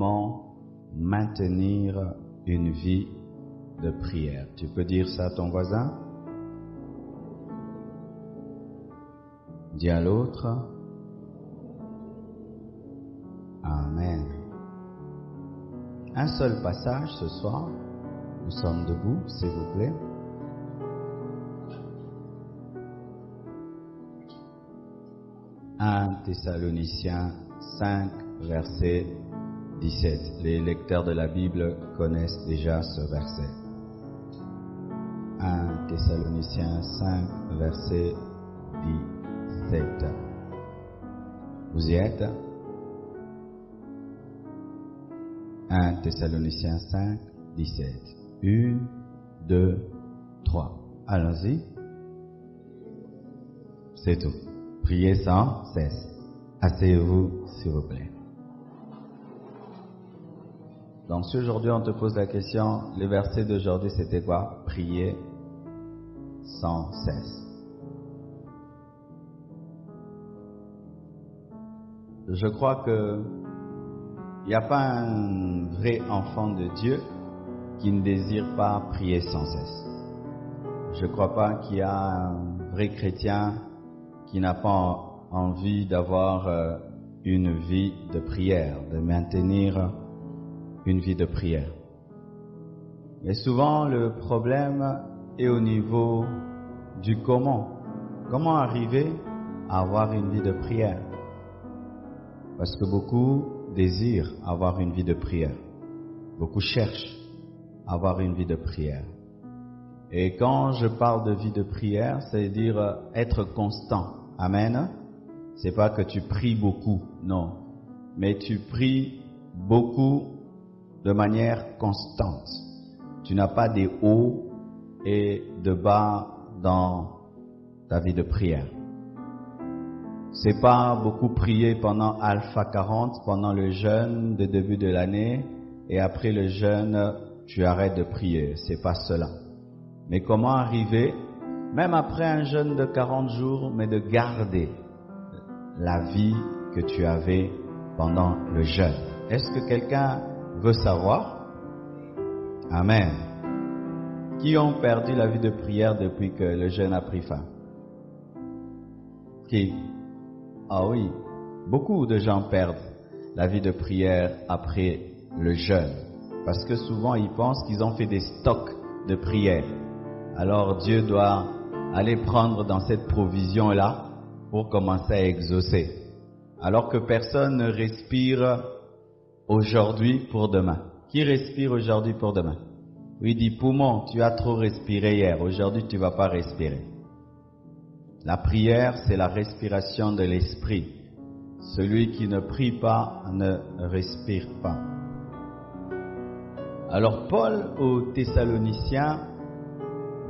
comment maintenir une vie de prière. Tu peux dire ça à ton voisin? Dis à l'autre. Amen. Un seul passage ce soir. Nous sommes debout, s'il vous plaît. Thessaloniciens 5, verset 17. Les lecteurs de la Bible connaissent déjà ce verset. 1 Thessaloniciens 5, verset 17. Vous y êtes? 1 Thessaloniciens 5, 17. 1, 2, 3. Allons-y. C'est tout. Priez sans cesse. Asseyez-vous, s'il vous plaît. Donc, si aujourd'hui on te pose la question, le verset d'aujourd'hui c'était quoi? Priez sans cesse. Je crois que il n'y a pas un vrai enfant de Dieu qui ne désire pas prier sans cesse. Je ne crois pas qu'il y a un vrai chrétien qui n'a pas envie d'avoir une vie de prière, de maintenir une vie de prière. Mais souvent, le problème est au niveau du comment. Comment arriver à avoir une vie de prière? Parce que beaucoup désirent avoir une vie de prière. Beaucoup cherchent à avoir une vie de prière. Et quand je parle de vie de prière, c'est-à-dire être constant. Amen. C'est pas que tu pries beaucoup, non. Mais tu pries beaucoup de manière constante. Tu n'as pas des hauts et de bas dans ta vie de prière. C'est pas beaucoup prier pendant Alpha 40, pendant le jeûne de début de l'année, et après le jeûne, tu arrêtes de prier. C'est pas cela. Mais comment arriver, même après un jeûne de 40 jours, mais de garder la vie que tu avais pendant le jeûne? Est-ce que quelqu'un veut savoir? Amen. Qui ont perdu la vie de prière depuis que le jeûne a pris fin? Qui? Ah oui, beaucoup de gens perdent la vie de prière après le jeûne. Parce que souvent ils pensent qu'ils ont fait des stocks de prière. Alors Dieu doit aller prendre dans cette provision-là pour commencer à exaucer. Alors que personne ne respire aujourd'hui pour demain. Qui respire aujourd'hui pour demain? Oui, dit poumon, tu as trop respiré hier. Aujourd'hui, tu ne vas pas respirer. La prière, c'est la respiration de l'esprit. Celui qui ne prie pas ne respire pas. Alors Paul aux Thessaloniciens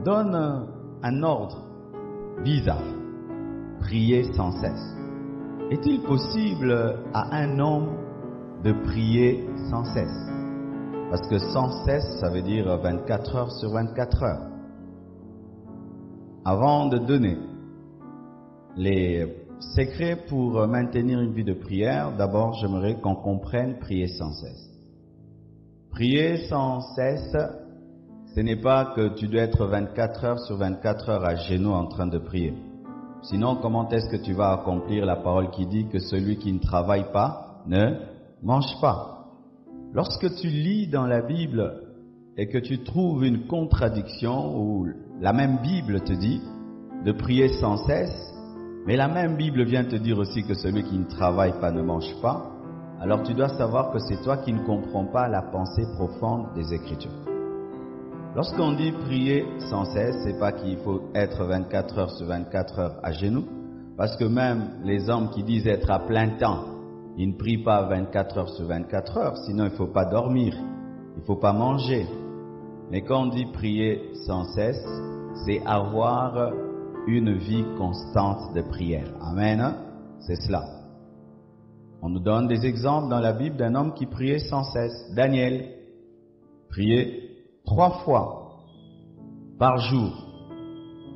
donne un ordre bizarre. Prier sans cesse. Est-il possible à un homme de prier sans cesse? Parce que sans cesse, ça veut dire 24 heures sur 24 heures. Avant de donner les secrets pour maintenir une vie de prière, d'abord j'aimerais qu'on comprenne prier sans cesse. Prier sans cesse, ce n'est pas que tu dois être 24 heures sur 24 heures à genoux en train de prier. Sinon, comment est-ce que tu vas accomplir la parole qui dit que celui qui ne travaille pas ne mange pas? Lorsque tu lis dans la Bible et que tu trouves une contradiction où la même Bible te dit de prier sans cesse, mais la même Bible vient te dire aussi que celui qui ne travaille pas ne mange pas, alors tu dois savoir que c'est toi qui ne comprends pas la pensée profonde des Écritures. Lorsqu'on dit prier sans cesse, c'est pas qu'il faut être 24 heures sur 24 heures à genoux, parce que même les hommes qui disent être à plein temps, ils ne prient pas 24 heures sur 24 heures, sinon il ne faut pas dormir, il ne faut pas manger. Mais quand on dit prier sans cesse, c'est avoir une vie constante de prière. Amen. C'est cela. On nous donne des exemples dans la Bible d'un homme qui priait sans cesse. Daniel priait 3 fois par jour.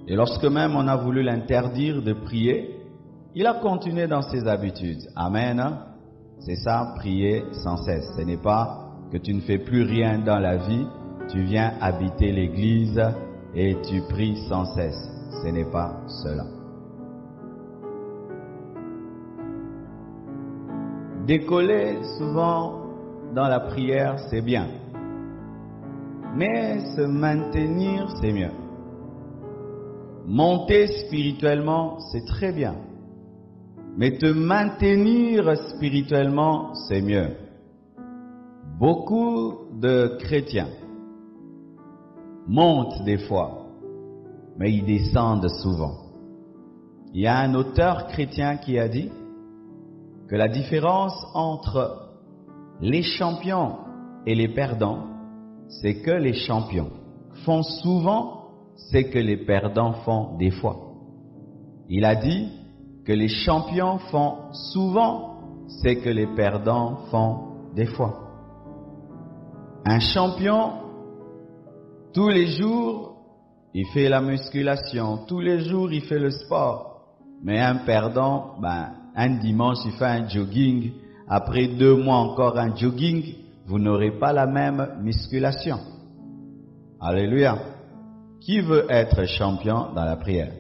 Et lorsque même on a voulu l'interdire de prier, il a continué dans ses habitudes. Amen. C'est ça, prier sans cesse. Ce n'est pas que tu ne fais plus rien dans la vie, tu viens habiter l'église et tu pries sans cesse. Ce n'est pas cela. Décoller souvent dans la prière, c'est bien. Mais se maintenir, c'est mieux. Monter spirituellement, c'est très bien. Mais te maintenir spirituellement, c'est mieux. Beaucoup de chrétiens montent des fois, mais ils descendent souvent. Il y a un auteur chrétien qui a dit que la différence entre les champions et les perdants, c'est que les champions font souvent ce que les perdants font des fois. Il a dit que les champions font souvent ce que les perdants font des fois. Un champion, tous les jours, il fait la musculation, tous les jours, il fait le sport. Mais un perdant, un dimanche, il fait un jogging. Après 2 mois encore un jogging, vous n'aurez pas la même musculation. Alléluia. Qui veut être champion dans la prière?